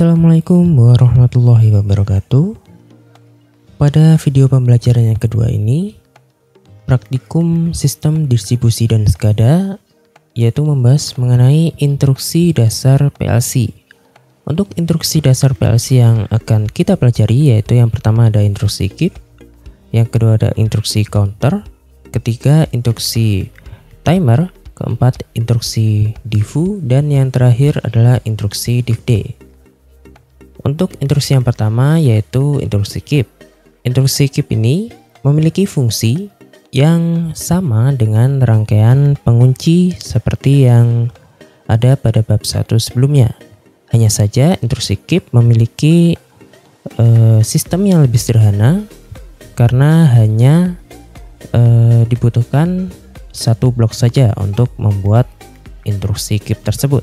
Assalamualaikum warahmatullahi wabarakatuh. Pada video pembelajaran yang kedua ini, praktikum sistem distribusi dan SCADA, yaitu membahas mengenai instruksi dasar PLC. Untuk instruksi dasar PLC yang akan kita pelajari yaitu yang pertama ada instruksi keep, yang kedua ada instruksi counter, ketiga instruksi timer, keempat instruksi divu, dan yang terakhir adalah instruksi divd. Untuk instruksi yang pertama yaitu instruksi keep. Instruksi keep ini memiliki fungsi yang sama dengan rangkaian pengunci seperti yang ada pada bab 1 sebelumnya. Hanya saja instruksi keep memiliki sistem yang lebih sederhana karena hanya dibutuhkan satu blok saja untuk membuat instruksi keep tersebut.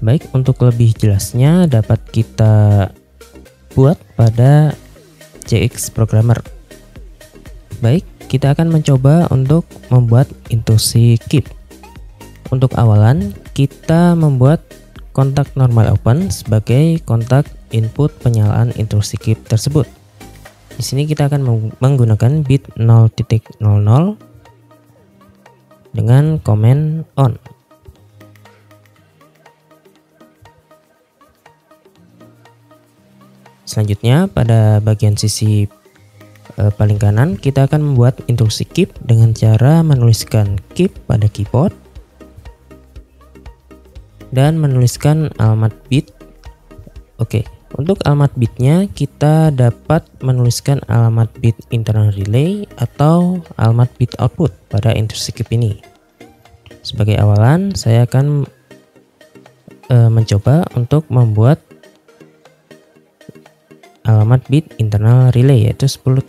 Baik, untuk lebih jelasnya dapat kita buat pada CX Programmer. Baik, kita akan mencoba untuk membuat instruksi keep. Untuk awalan, kita membuat kontak normal open sebagai kontak input penyalaan instruksi keep tersebut. Di sini kita akan menggunakan bit 0.00 dengan komen on. Selanjutnya pada bagian sisi paling kanan kita akan membuat instruksi keep dengan cara menuliskan keep pada keyboard dan menuliskan alamat bit. Oke, untuk alamat bitnya kita dapat menuliskan alamat bit internal relay atau alamat bit output pada instruksi keep ini. Sebagai awalan saya akan mencoba untuk membuat alamat bit internal relay yaitu 10.00.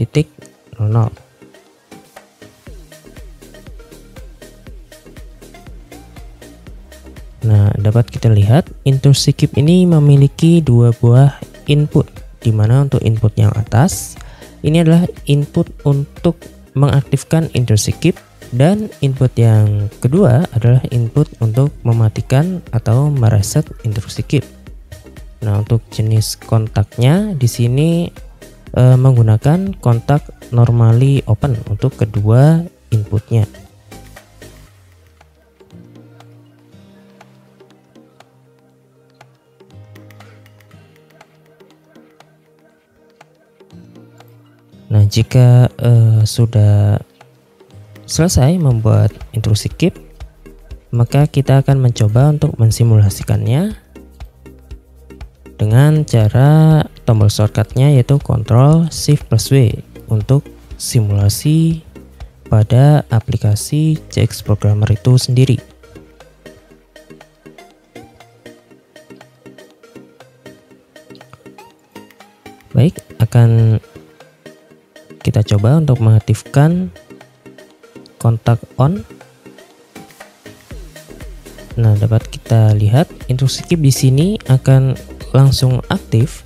Nah, dapat kita lihat instruksi keep ini memiliki dua buah input, di mana untuk input yang atas ini adalah input untuk mengaktifkan instruksi keep, dan input yang kedua adalah input untuk mematikan atau mereset instruksi keep. Nah, untuk jenis kontaknya di sini menggunakan kontak normally open untuk kedua inputnya. Nah, jika sudah selesai membuat instruksi keep, maka kita akan mencoba untuk mensimulasikannya dengan cara tombol shortcutnya yaitu Ctrl Shift plus W untuk simulasi pada aplikasi CX Programmer itu sendiri. Baik, akan kita coba untuk mengaktifkan kontak on. Nah, dapat kita lihat instruksi keep di sini akan langsung aktif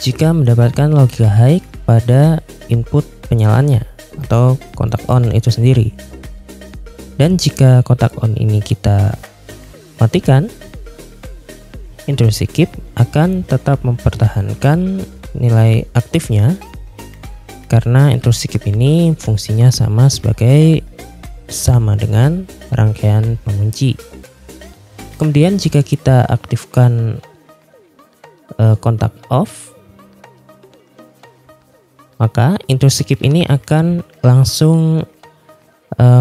jika mendapatkan logika high pada input penyalaannya atau kontak on itu sendiri. Dan jika kontak on ini kita matikan, instruksi keep akan tetap mempertahankan nilai aktifnya karena instruksi keep ini fungsinya sama dengan rangkaian pengunci. Kemudian jika kita aktifkan kontak off, maka instruksi keep ini akan langsung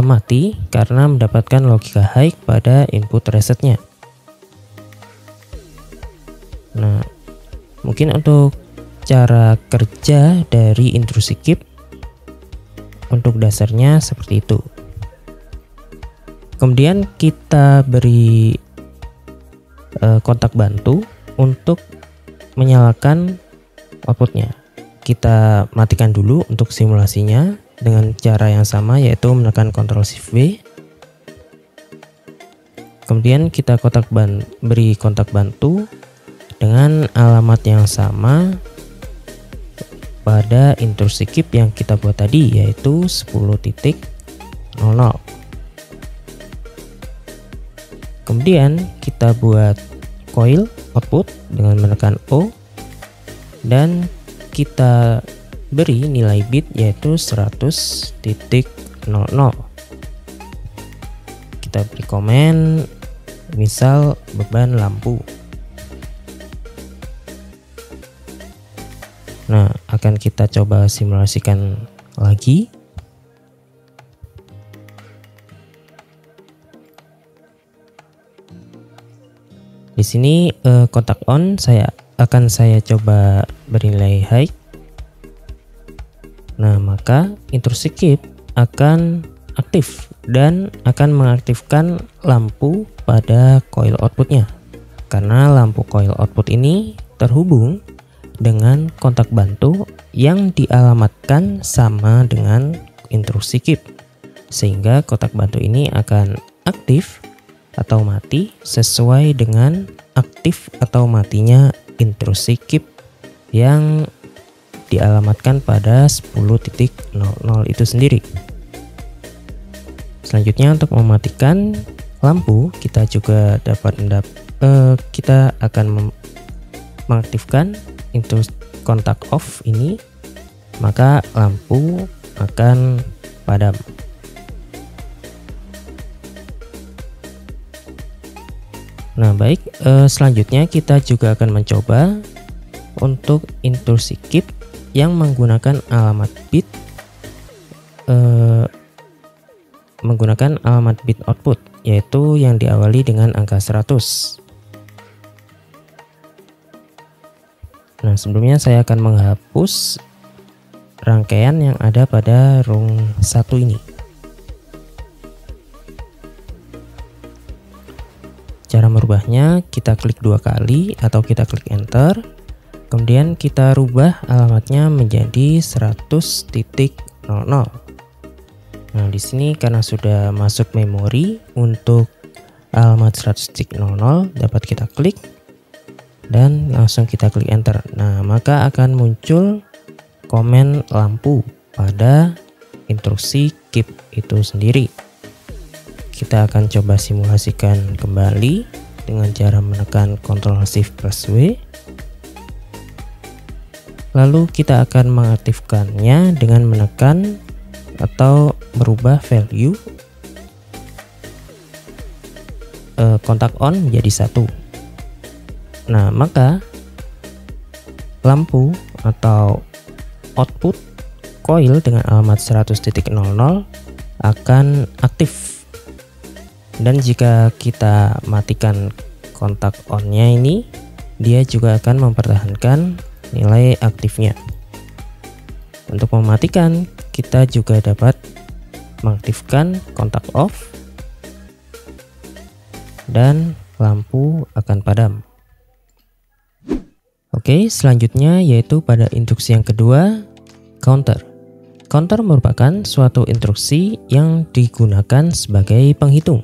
mati karena mendapatkan logika high pada input resetnya. Nah, mungkin untuk cara kerja dari instruksi keep untuk dasarnya seperti itu. Kemudian kita beri kontak bantu untuk menyalakan outputnya. Kita matikan dulu untuk simulasinya dengan cara yang sama yaitu menekan Ctrl Shift V. Kemudian kita beri kontak bantu dengan alamat yang sama pada instruksi keep yang kita buat tadi yaitu 10.00. Kemudian kita buat coil output dengan menekan O, dan kita beri nilai bit yaitu 100.00. Kita beri komen misal beban lampu. Nah, akan kita coba simulasikan lagi. Di sini kontak on akan saya coba bernilai high. Nah, maka intrusi keep akan aktif dan akan mengaktifkan lampu pada coil outputnya, karena lampu coil output ini terhubung dengan kontak bantu yang dialamatkan sama dengan intrusi keep, sehingga kontak bantu ini akan aktif atau mati sesuai dengan aktif atau matinya intrusi keep yang dialamatkan pada 10.00 itu sendiri. Selanjutnya, untuk mematikan lampu kita juga kita akan mengaktifkan intrusi kontak off ini, maka lampu akan padam. Nah, baik, selanjutnya kita juga akan mencoba untuk intrusi keep yang menggunakan alamat bit output, yaitu yang diawali dengan angka 100. Nah, sebelumnya saya akan menghapus rangkaian yang ada pada rung 1 ini. Cara merubahnya, kita klik 2 kali atau kita klik enter, kemudian kita rubah alamatnya menjadi 100.00. Nah, di sini karena sudah masuk memori untuk alamat 100.00, dapat kita klik dan langsung kita klik enter. Nah, maka akan muncul komen lampu pada intrusi keep itu sendiri. Kita akan coba simulasikan kembali dengan cara menekan Ctrl Shift plus W. Lalu kita akan mengaktifkannya dengan menekan atau merubah value kontak on menjadi 1. Nah, maka lampu atau output coil dengan alamat 100.00 akan aktif. Dan jika kita matikan kontak on-nya ini, dia juga akan mempertahankan nilai aktifnya. Untuk mematikan, kita juga dapat mengaktifkan kontak off dan lampu akan padam. Oke, selanjutnya yaitu pada instruksi yang kedua, counter. Counter merupakan suatu instruksi yang digunakan sebagai penghitung.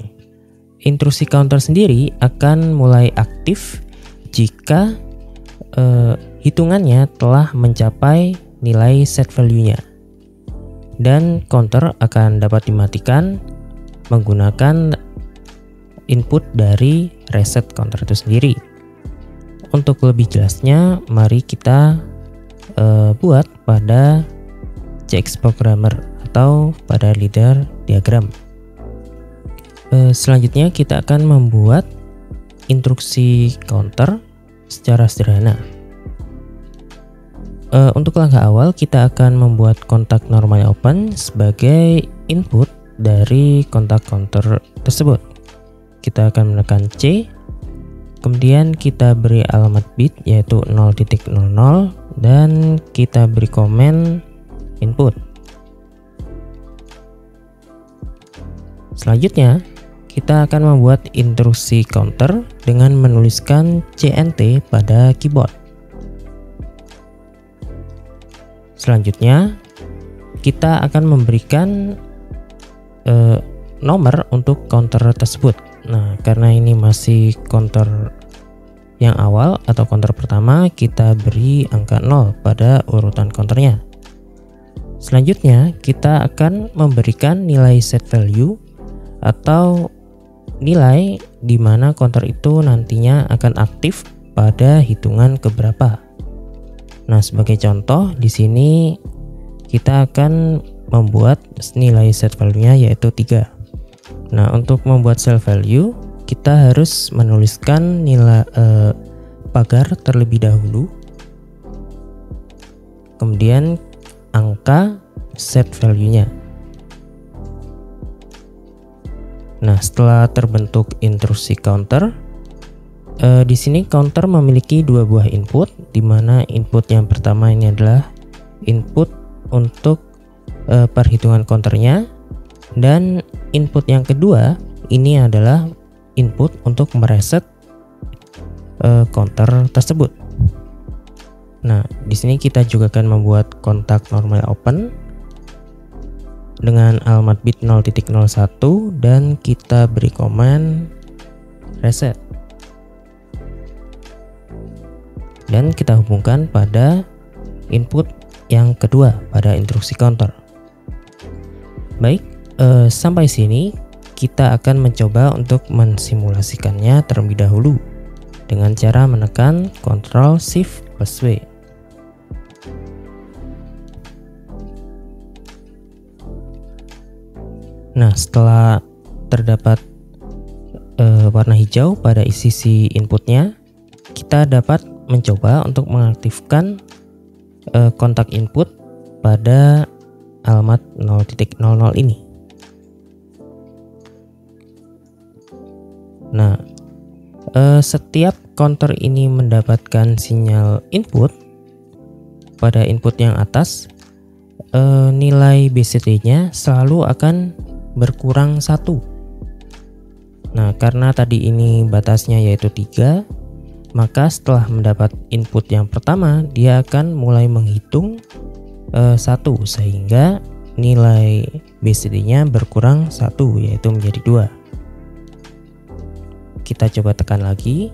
Intrusi counter sendiri akan mulai aktif jika hitungannya telah mencapai nilai set value-nya, dan counter akan dapat dimatikan menggunakan input dari reset counter itu sendiri. Untuk lebih jelasnya, mari kita buat pada JX programmer atau pada leader diagram. Selanjutnya kita akan membuat instruksi counter secara sederhana. Untuk langkah awal kita akan membuat kontak normal open sebagai input dari kontak counter tersebut. Kita akan menekan C, kemudian kita beri alamat bit yaitu 0.00 dan kita beri komen input. Selanjutnya kita akan membuat intrusi counter dengan menuliskan CNT pada keyboard. Selanjutnya kita akan memberikan nomor untuk counter tersebut. Nah, karena ini masih counter yang awal atau counter pertama, kita beri angka 0 pada urutan counternya. Selanjutnya kita akan memberikan nilai set value atau nilai di mana counter itu nantinya akan aktif pada hitungan keberapa. Nah, sebagai contoh di sini kita akan membuat nilai set value-nya yaitu 3. Nah, untuk membuat set value kita harus menuliskan nilai pagar terlebih dahulu, kemudian angka set value-nya. Nah, setelah terbentuk intrusi counter, di sini counter memiliki dua buah input, di mana input yang pertama ini adalah input untuk perhitungan counternya, dan input yang kedua ini adalah input untuk mereset counter tersebut. Nah, di sini kita juga akan membuat kontak normal open dengan alamat bit 0.01 dan kita beri command reset. Dan kita hubungkan pada input yang kedua pada instruksi counter. Baik, sampai sini kita akan mencoba untuk mensimulasikannya terlebih dahulu dengan cara menekan Ctrl Shift plus W. Nah, setelah terdapat warna hijau pada sisi inputnya, kita dapat mencoba untuk mengaktifkan kontak input pada alamat 0.00 ini. Nah, setiap counter ini mendapatkan sinyal input pada input yang atas, nilai BCD-nya selalu akan berkurang 1. Nah, karena tadi ini batasnya yaitu 3, maka setelah mendapat input yang pertama, dia akan mulai menghitung 1, sehingga nilai BCD-nya berkurang 1, yaitu menjadi 2. Kita coba tekan lagi.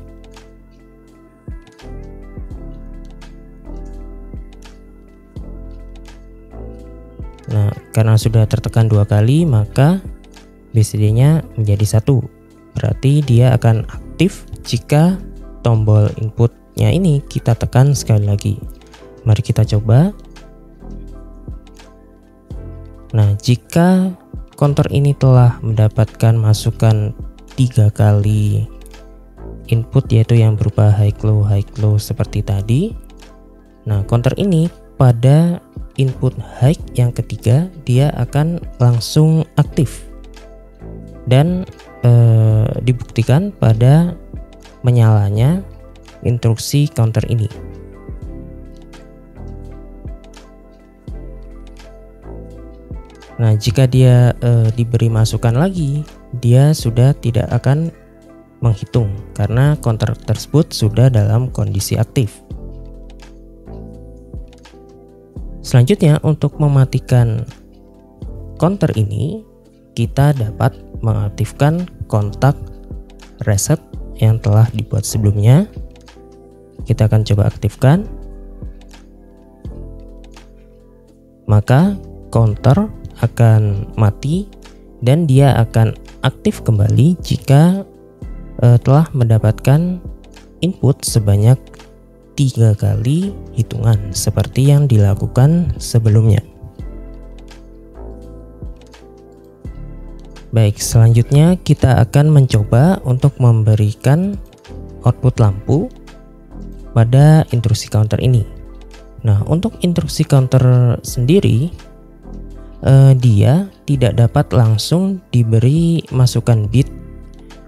Nah, karena sudah tertekan 2 kali, maka BCD-nya menjadi 1. Berarti dia akan aktif jika tombol inputnya ini kita tekan sekali lagi. Mari kita coba. Nah, jika counter ini telah mendapatkan masukan 3 kali input, yaitu yang berupa high low seperti tadi. Nah, counter ini pada input high yang ketiga dia akan langsung aktif dan dibuktikan pada menyalanya instruksi counter ini. Nah, jika dia diberi masukan lagi, dia sudah tidak akan menghitung karena counter tersebut sudah dalam kondisi aktif. Selanjutnya, untuk mematikan counter ini, kita dapat mengaktifkan kontak reset yang telah dibuat sebelumnya. Kita akan coba aktifkan. Maka counter akan mati dan dia akan aktif kembali jika telah mendapatkan input sebanyak 3 kali hitungan seperti yang dilakukan sebelumnya. Baik, selanjutnya kita akan mencoba untuk memberikan output lampu pada intrusi counter ini. Nah, untuk intrusi counter sendiri, dia tidak dapat langsung diberi masukan bit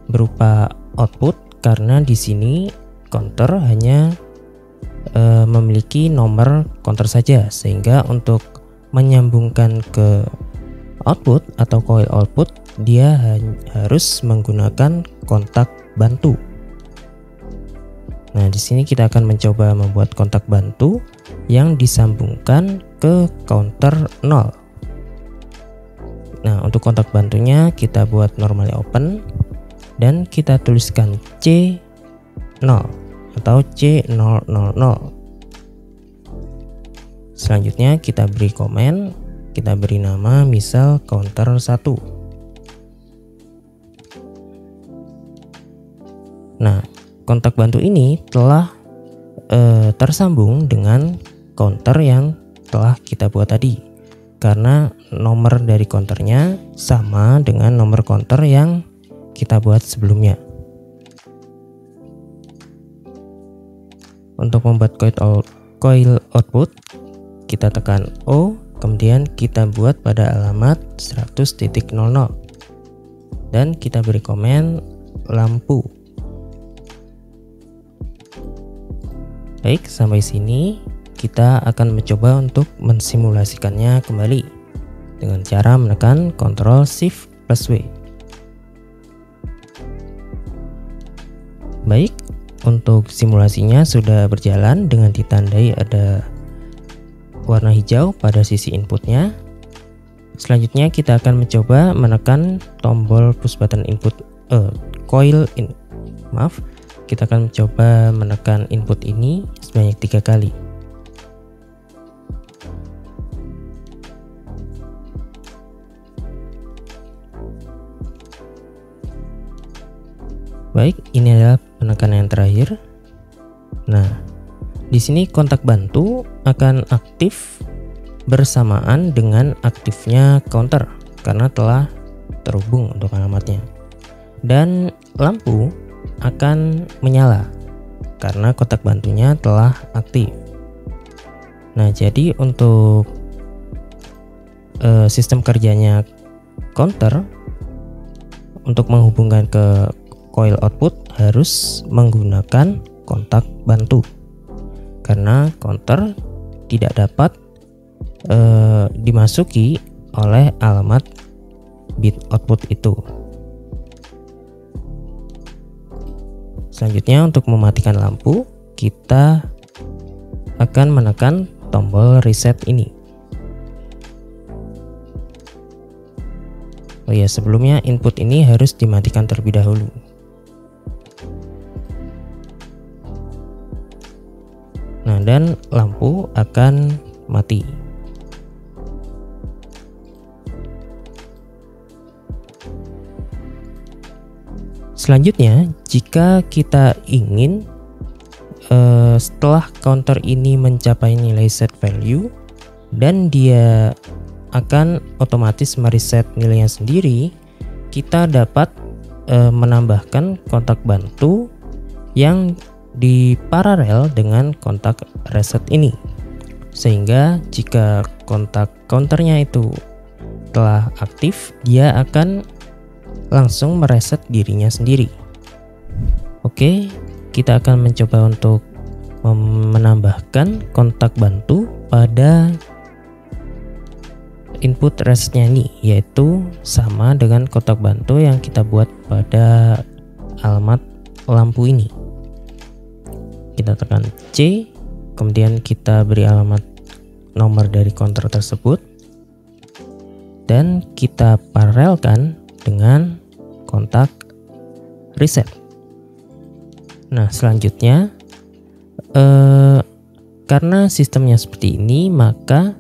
berupa output karena di sini counter hanya memiliki nomor counter saja, sehingga untuk menyambungkan ke output atau coil output dia harus menggunakan kontak bantu. Nah, di sini kita akan mencoba membuat kontak bantu yang disambungkan ke counter 0. Nah, untuk kontak bantunya kita buat normally open dan kita tuliskan C0 atau C000. Selanjutnya kita beri komen, kita beri nama misal counter 1. Nah, kontak bantu ini telah tersambung dengan counter yang telah kita buat tadi, karena nomor dari counternya sama dengan nomor counter yang kita buat sebelumnya. Untuk membuat coil output, kita tekan O, kemudian kita buat pada alamat 100.00 dan kita beri komen lampu. Baik, sampai sini kita akan mencoba untuk mensimulasikannya kembali dengan cara menekan Ctrl Shift plus W. Baik, untuk simulasinya sudah berjalan dengan ditandai ada warna hijau pada sisi inputnya. Selanjutnya kita akan mencoba menekan tombol push button input kita akan mencoba menekan input ini sebanyak 3 kali. Baik, ini adalah penekanan yang terakhir. Nah, di sini kontak bantu akan aktif bersamaan dengan aktifnya counter karena telah terhubung untuk alamatnya. Dan lampu akan menyala karena kontak bantunya telah aktif. Nah, jadi untuk sistem kerjanya counter untuk menghubungkan ke coil output harus menggunakan kontak bantu karena counter tidak dapat dimasuki oleh alamat bit output itu. Selanjutnya, untuk mematikan lampu, kita akan menekan tombol reset ini. Oh ya, sebelumnya input ini harus dimatikan terlebih dahulu. Nah, dan lampu akan mati. Selanjutnya, jika kita ingin setelah counter ini mencapai nilai set value dan dia akan otomatis mereset nilainya sendiri, kita dapat menambahkan kontak bantu yang diparalel dengan kontak reset ini, sehingga jika kontak counternya itu telah aktif, dia akan langsung mereset dirinya sendiri. Oke, kita akan mencoba untuk menambahkan kontak bantu pada input resetnya ini, yaitu sama dengan kontak bantu yang kita buat pada alamat lampu ini. Kita tekan C, kemudian kita beri alamat nomor dari counter tersebut dan kita paralelkan dengan kontak reset. Nah, selanjutnya karena sistemnya seperti ini, maka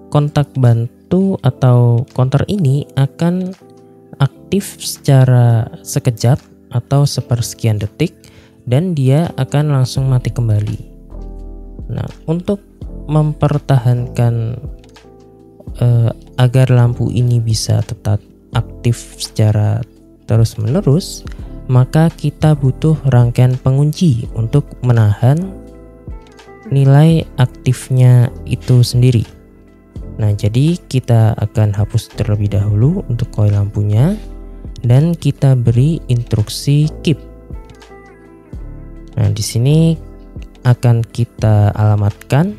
kontak bantu atau counter ini akan aktif secara sekejap atau sepersekian detik dan dia akan langsung mati kembali. Nah, untuk mempertahankan agar lampu ini bisa tetap aktif secara terus-menerus, maka kita butuh rangkaian pengunci untuk menahan nilai aktifnya itu sendiri. Nah, jadi kita akan hapus terlebih dahulu untuk coil lampunya dan kita beri instruksi keep. Nah, di sini akan kita alamatkan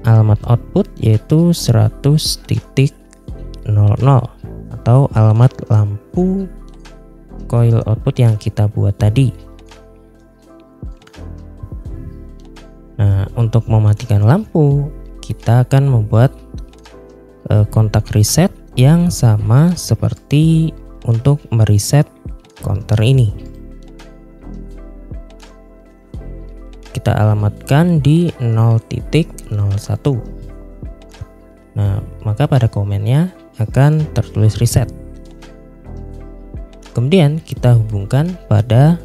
alamat output yaitu 100.00 atau alamat lampu coil output yang kita buat tadi. Nah, untuk mematikan lampu, kita akan membuat kontak reset yang sama seperti untuk mereset counter ini. Kita alamatkan di 0.01. Nah, maka pada komennya akan tertulis reset. Kemudian kita hubungkan pada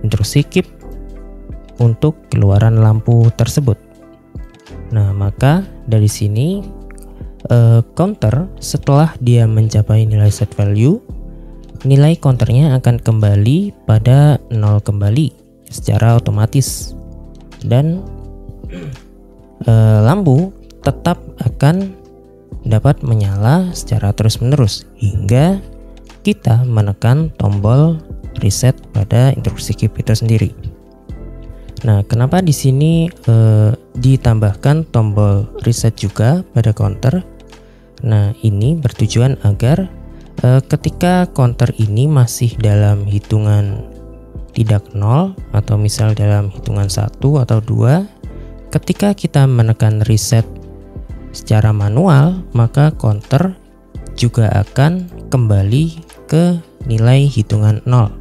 instruksi keep untuk keluaran lampu tersebut. Nah, maka dari sini counter setelah dia mencapai nilai set value, nilai counternya akan kembali pada 0 kembali secara otomatis, dan lampu tetap akan dapat menyala secara terus-menerus hingga kita menekan tombol reset pada instruksi keep itu sendiri. Nah, kenapa di sini ditambahkan tombol reset juga pada counter? Nah, ini bertujuan agar ketika counter ini masih dalam hitungan tidak 0 atau misal dalam hitungan 1 atau 2, ketika kita menekan reset secara manual, maka counter juga akan kembali ke nilai hitungan 0.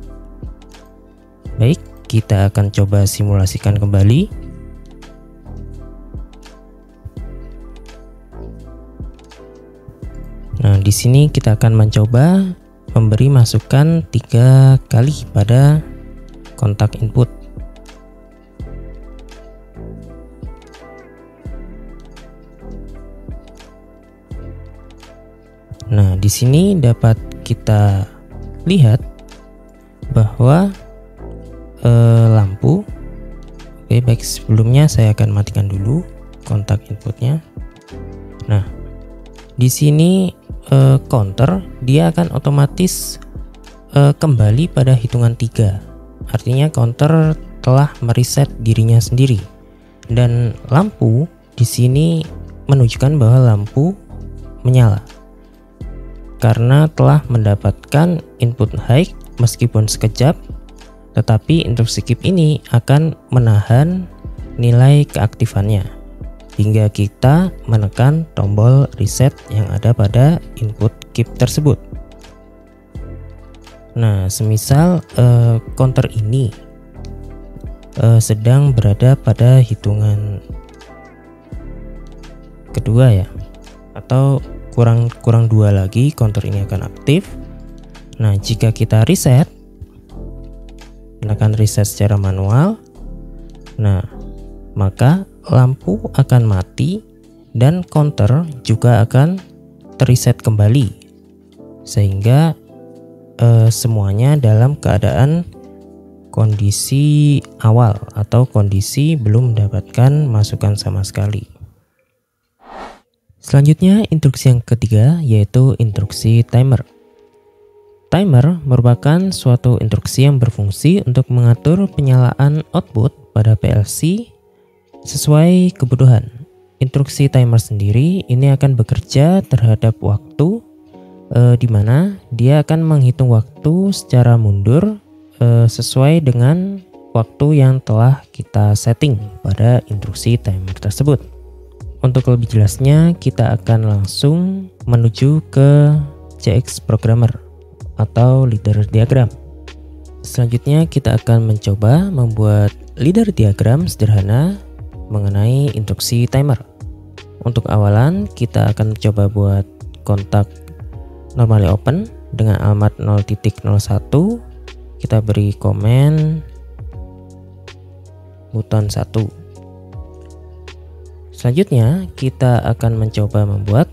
Baik, kita akan coba simulasikan kembali. Nah, di sini kita akan mencoba memberi masukan 3 kali pada kontak input. Nah, di sini dapat kita lihat bahwa lampu, oke, baik, sebelumnya saya akan matikan dulu kontak inputnya. Nah, di sini counter dia akan otomatis kembali pada hitungan 3. Artinya counter telah mereset dirinya sendiri, dan lampu di sini menunjukkan bahwa lampu menyala karena telah mendapatkan input high meskipun sekejap, tetapi instruksi keep ini akan menahan nilai keaktifannya hingga kita menekan tombol reset yang ada pada input keep tersebut. Nah, semisal counter ini sedang berada pada hitungan kedua ya, atau kurang 2 lagi counter ini akan aktif. Nah, jika kita reset, menekan reset secara manual, nah maka lampu akan mati dan counter juga akan terreset kembali, sehingga semuanya dalam keadaan kondisi awal atau kondisi belum mendapatkan masukan sama sekali. Selanjutnya, instruksi yang ketiga yaitu instruksi timer. Timer merupakan suatu instruksi yang berfungsi untuk mengatur penyalaan output pada PLC sesuai kebutuhan. Instruksi timer sendiri ini akan bekerja terhadap waktu, di mana dia akan menghitung waktu secara mundur sesuai dengan waktu yang telah kita setting pada instruksi timer tersebut. Untuk lebih jelasnya, kita akan langsung menuju ke CX Programmer atau leader diagram. Selanjutnya kita akan mencoba membuat leader diagram sederhana mengenai instruksi timer. Untuk awalan kita akan coba buat kontak normally open dengan alamat 0.01. Kita beri komen button 1. Selanjutnya kita akan mencoba membuat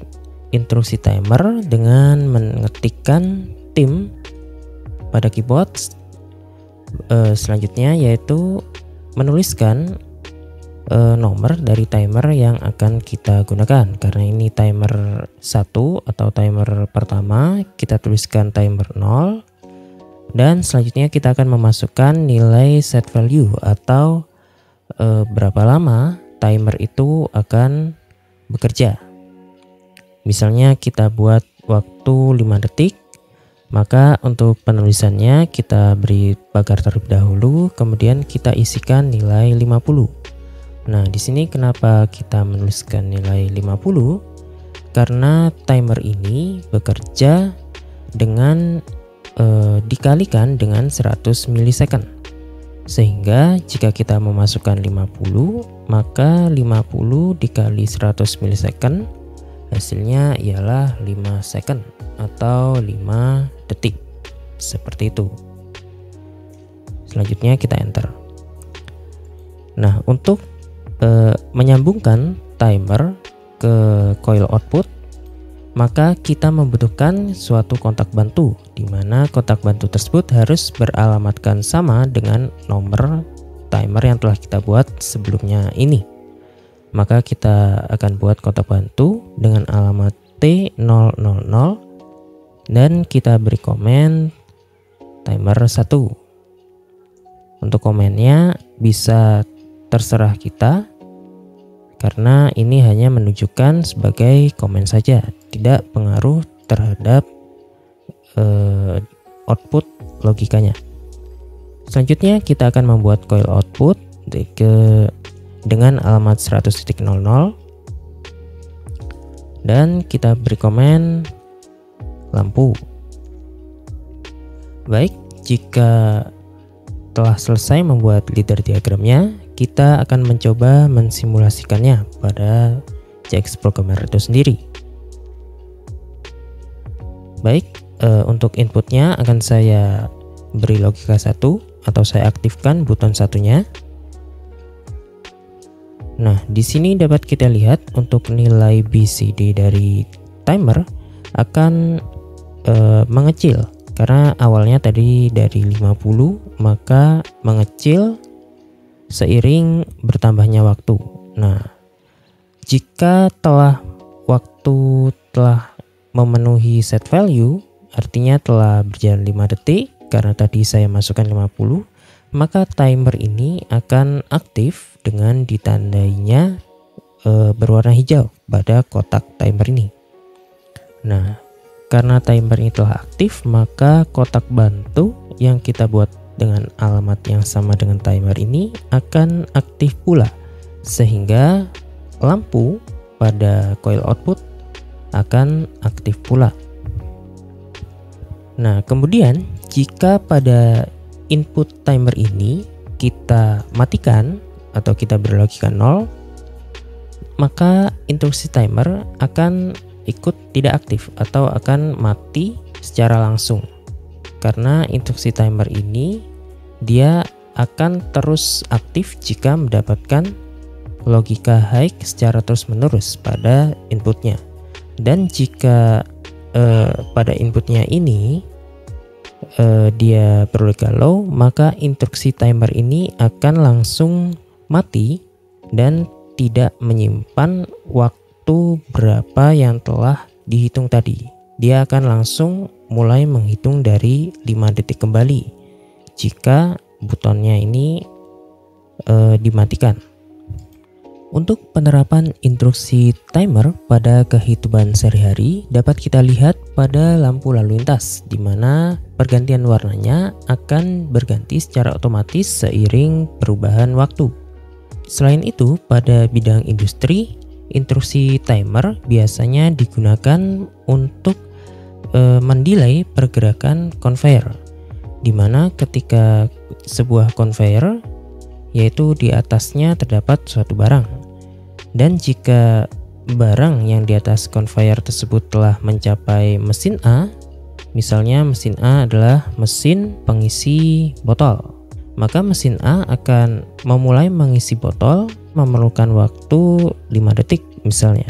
instruksi timer dengan mengetikkan tim pada keyboard. Selanjutnya yaitu menuliskan nomor dari timer yang akan kita gunakan. Karena ini timer 1 atau timer pertama, kita tuliskan timer 0. Dan selanjutnya kita akan memasukkan nilai set value atau berapa lama timer itu akan bekerja. Misalnya kita buat waktu 5 detik, maka untuk penulisannya kita beri pagar terlebih dahulu, kemudian kita isikan nilai 50. Nah, di sini kenapa kita menuliskan nilai 50? Karena timer ini bekerja dengan dikalikan dengan 100 milisecond. Sehingga jika kita memasukkan 50, maka 50 dikali 100 milisecond hasilnya ialah 5 second atau 5 detik. Seperti itu. Selanjutnya kita enter. Nah, untuk menyambungkan timer ke coil output, maka kita membutuhkan suatu kontak bantu, di mana kontak bantu tersebut harus beralamatkan sama dengan nomor timer yang telah kita buat sebelumnya ini. Maka kita akan buat kontak bantu dengan alamat T000 dan kita beri komen timer 1. Untuk komennya bisa terserah kita, karena ini hanya menunjukkan sebagai komen saja, tidak pengaruh terhadap output logikanya. Selanjutnya kita akan membuat coil output dengan alamat 100.0 dan kita beri komen lampu. Baik, jika telah selesai membuat leader diagramnya, kita akan mencoba mensimulasikannya pada CX Programmer itu sendiri. Baik, untuk inputnya akan saya beri logika 1 atau saya aktifkan buton satunya. Nah, di sini dapat kita lihat untuk nilai BCD dari timer akan mengecil. Karena awalnya tadi dari 50, maka mengecil seiring bertambahnya waktu. Nah, jika waktu telah memenuhi set value, artinya telah berjalan 5 detik, karena tadi saya masukkan 50, maka timer ini akan aktif dengan ditandainya berwarna hijau pada kotak timer ini. Nah, karena timer ini telah aktif, maka kotak bantu yang kita buat dengan alamat yang sama dengan timer ini akan aktif pula, sehingga lampu pada coil output akan aktif pula. Nah, kemudian jika pada input timer ini kita matikan atau kita berlogika 0, maka instruksi timer akan ikut tidak aktif atau akan mati secara langsung. Karena instruksi timer ini dia akan terus aktif jika mendapatkan logika high secara terus menerus pada inputnya. Dan jika pada inputnya ini dia berlogika low, maka instruksi timer ini akan langsung mati dan tidak menyimpan waktu berapa yang telah dihitung tadi. Dia akan langsung mulai menghitung dari 5 detik kembali jika butonnya ini dimatikan. Untuk penerapan instruksi timer pada kehidupan sehari-hari dapat kita lihat pada lampu lalu lintas, di mana pergantian warnanya akan berganti secara otomatis seiring perubahan waktu. Selain itu, pada bidang industri, instruksi timer biasanya digunakan untuk mendelay pergerakan conveyor, di mana ketika sebuah conveyor, yaitu di atasnya terdapat suatu barang, dan jika barang yang di atas conveyor tersebut telah mencapai mesin A, misalnya mesin A adalah mesin pengisi botol, maka mesin A akan memulai mengisi botol memerlukan waktu 5 detik misalnya.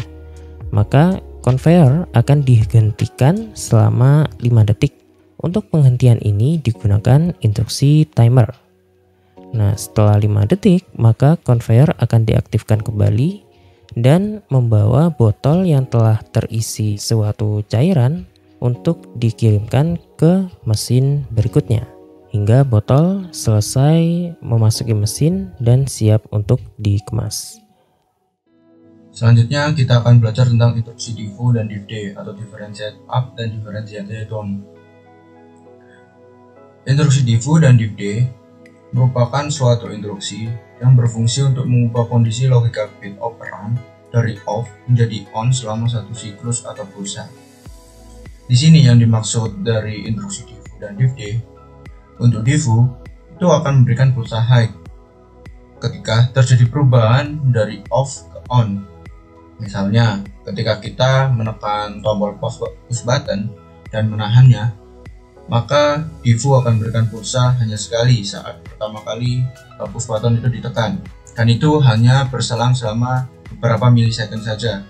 Maka conveyor akan dihentikan selama 5 detik. Untuk penghentian ini digunakan instruksi timer. Nah, setelah 5 detik, maka conveyor akan diaktifkan kembali dan membawa botol yang telah terisi suatu cairan untuk dikirimkan ke mesin berikutnya hingga botol selesai memasuki mesin dan siap untuk dikemas. Selanjutnya kita akan belajar tentang instruksi diff dan diff atau differentiate up dan differentiate down. Instruksi diff dan diff merupakan suatu instruksi yang berfungsi untuk mengubah kondisi logika bit operand dari off menjadi on selama satu siklus atau pulsa. Di sini yang dimaksud dari instruksi diff dan diff. Untuk diff itu akan memberikan pulsa high ketika terjadi perubahan dari off ke on. Misalnya, ketika kita menekan tombol push button dan menahannya, maka Divu akan memberikan pulsa hanya sekali saat pertama kali push button itu ditekan, dan itu hanya berselang selama beberapa milisecond saja.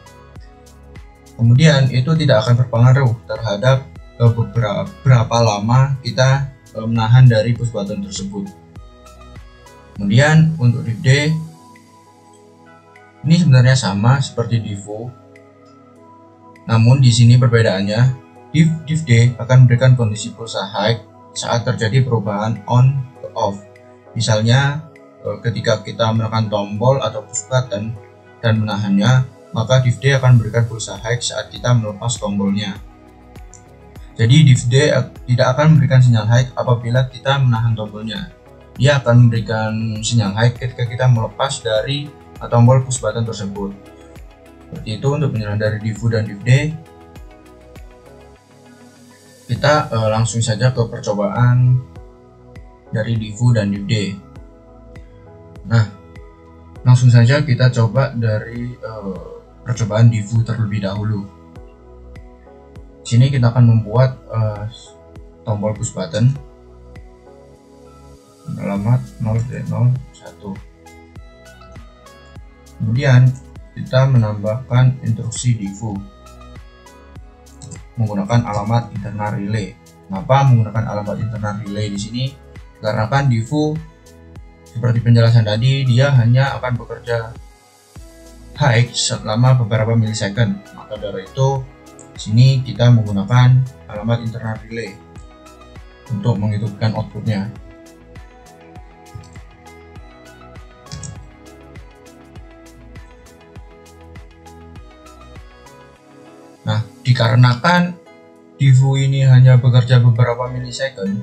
Kemudian itu tidak akan berpengaruh terhadap berapa lama kita menahan dari push button tersebut. Kemudian untuk div D ini sebenarnya sama seperti Divu, namun di sini perbedaannya, div D akan memberikan kondisi pulsa high saat terjadi perubahan on ke off. Misalnya ketika kita menekan tombol atau push button dan menahannya, maka div D akan memberikan pulsa high saat kita melepas tombolnya. Jadi div D tidak akan memberikan sinyal high apabila kita menahan tombolnya. Dia akan memberikan sinyal high ketika kita melepas dari tombol push button tersebut. Seperti itu untuk penyelesaian dari Divu dan div D. Kita langsung saja ke percobaan dari Divu dan div D. Nah, langsung saja kita coba dari percobaan Divu terlebih dahulu. Sini kita akan membuat tombol push button alamat 0.01. Kemudian kita menambahkan instruksi Divu menggunakan alamat internal relay. Kenapa menggunakan alamat internal relay di sini? Karena kan Divu seperti penjelasan tadi, dia hanya akan bekerja high selama beberapa milisecond. Maka dari itu sini kita menggunakan alamat internal relay untuk menghidupkan outputnya. Nah, dikarenakan Divu ini hanya bekerja beberapa milisecond,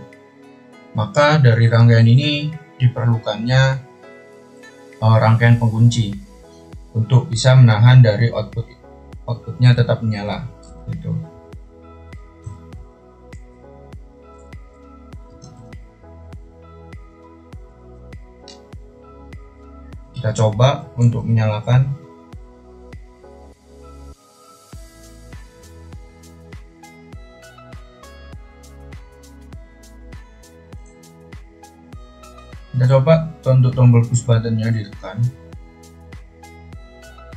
maka dari rangkaian ini diperlukannya rangkaian pengunci untuk bisa menahan dari outputnya tetap menyala gitu. Kita coba untuk menyalakan. Kita coba untuk tombol push buttonnya ditekan.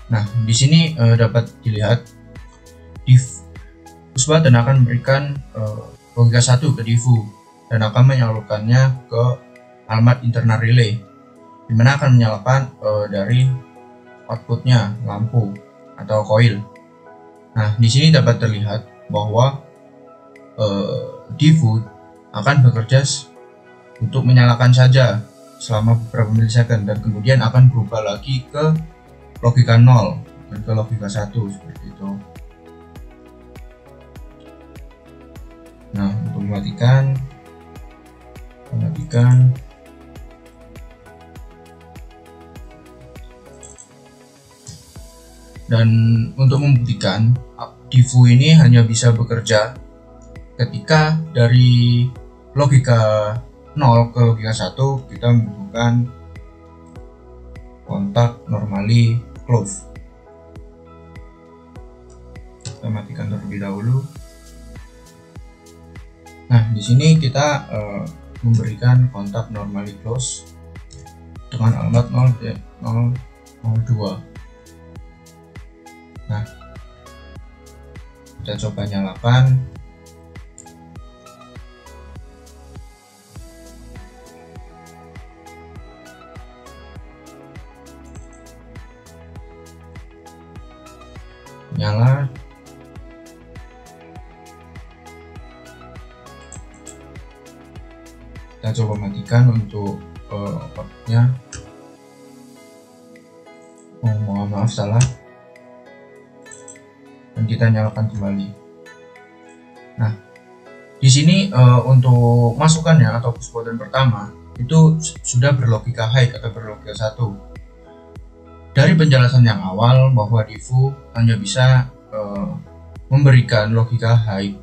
Nah, di sini dapat dilihat push button akan memberikan logika 1 ke Divu dan akan menyalurkannya ke alamat internal relay, dimana akan menyalakan dari outputnya lampu atau coil. Nah, di sini dapat terlihat bahwa Divu akan bekerja untuk menyalakan saja selama beberapa milisecond dan kemudian akan berubah lagi ke logika 0 dan ke logika 1 seperti itu. Nah, untuk mematikan dan untuk membuktikan Divu ini hanya bisa bekerja ketika dari logika 0 ke logika 1 kita membutuhkan kontak normally close. Kita matikan terlebih dahulu. Nah, di sini kita memberikan kontak normally close dengan alamat 0.002. Nah, kita coba nyalakan. Nyala. Kita coba matikan untuk outputnya. Mohon maaf salah. Dan kita nyalakan kembali. Nah, di sini untuk masukannya atau push button pertama itu sudah berlogika high atau berlogika 1. Dari penjelasan yang awal bahwa Divu hanya bisa memberikan logika high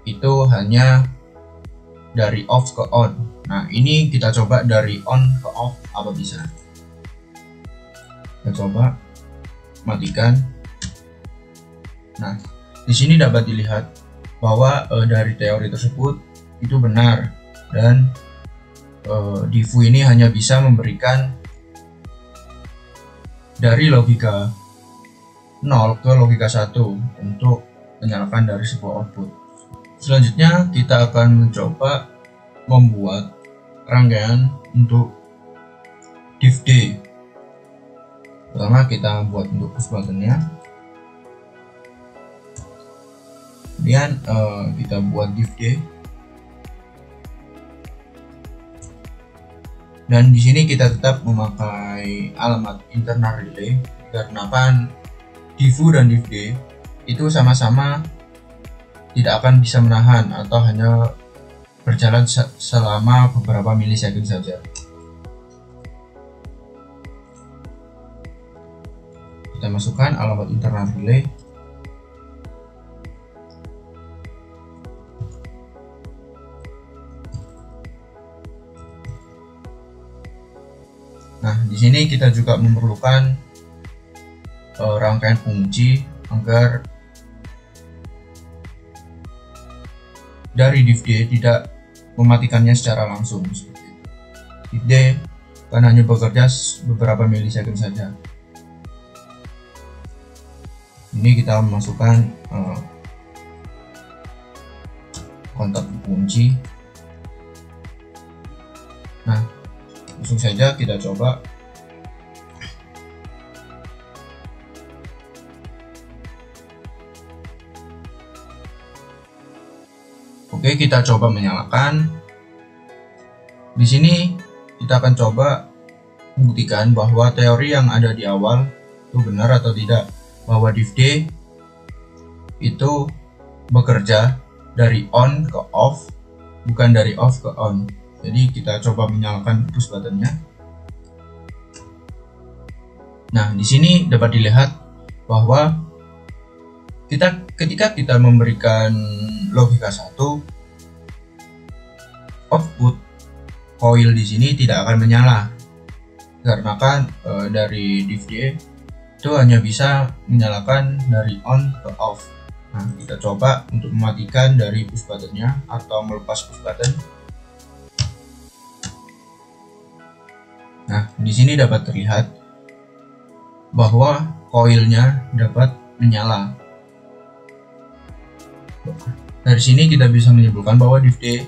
itu hanya dari off ke on. Nah, ini kita coba dari on ke off apa bisa. Kita coba matikan. Nah, di sini dapat dilihat bahwa dari teori tersebut itu benar, dan diffu ini hanya bisa memberikan dari logika 0 ke logika 1 untuk menyalakan dari sebuah output. Selanjutnya kita akan mencoba membuat rangkaian untuk div D. Pertama kita buat untuk push buttonnya, kemudian kita buat div D, dan di sini kita tetap memakai alamat internal relay dikarenakan diffu dan div D itu sama-sama tidak akan bisa menahan atau hanya berjalan selama beberapa milisecond saja. Kita masukkan alamat internal relay. Nah, di sini kita juga memerlukan rangkaian pengunci agar dari div D tidak mematikannya secara langsung. Div D kan hanya bekerja beberapa milisecond saja. Ini kita memasukkan kontak kunci. Nah, langsung saja kita coba. Oke, kita coba menyalakan. Di sini kita akan coba membuktikan bahwa teori yang ada di awal itu benar atau tidak, bahwa div D itu bekerja dari on ke off, bukan dari off ke on. Jadi kita coba menyalakan push buttonnya. Nah, di sini dapat dilihat bahwa ketika kita memberikan logika 1, output coil di sini tidak akan menyala karena kan dari div D itu hanya bisa menyalakan dari on ke off. Nah, kita coba untuk mematikan dari push buttonnya atau melepas push button. Nah, di sini dapat terlihat bahwa coilnya dapat menyala. Dari sini kita bisa menyimpulkan bahwa div D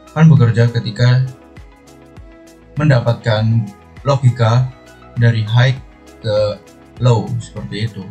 akan bekerja ketika mendapatkan logika dari high ke low, seperti itu.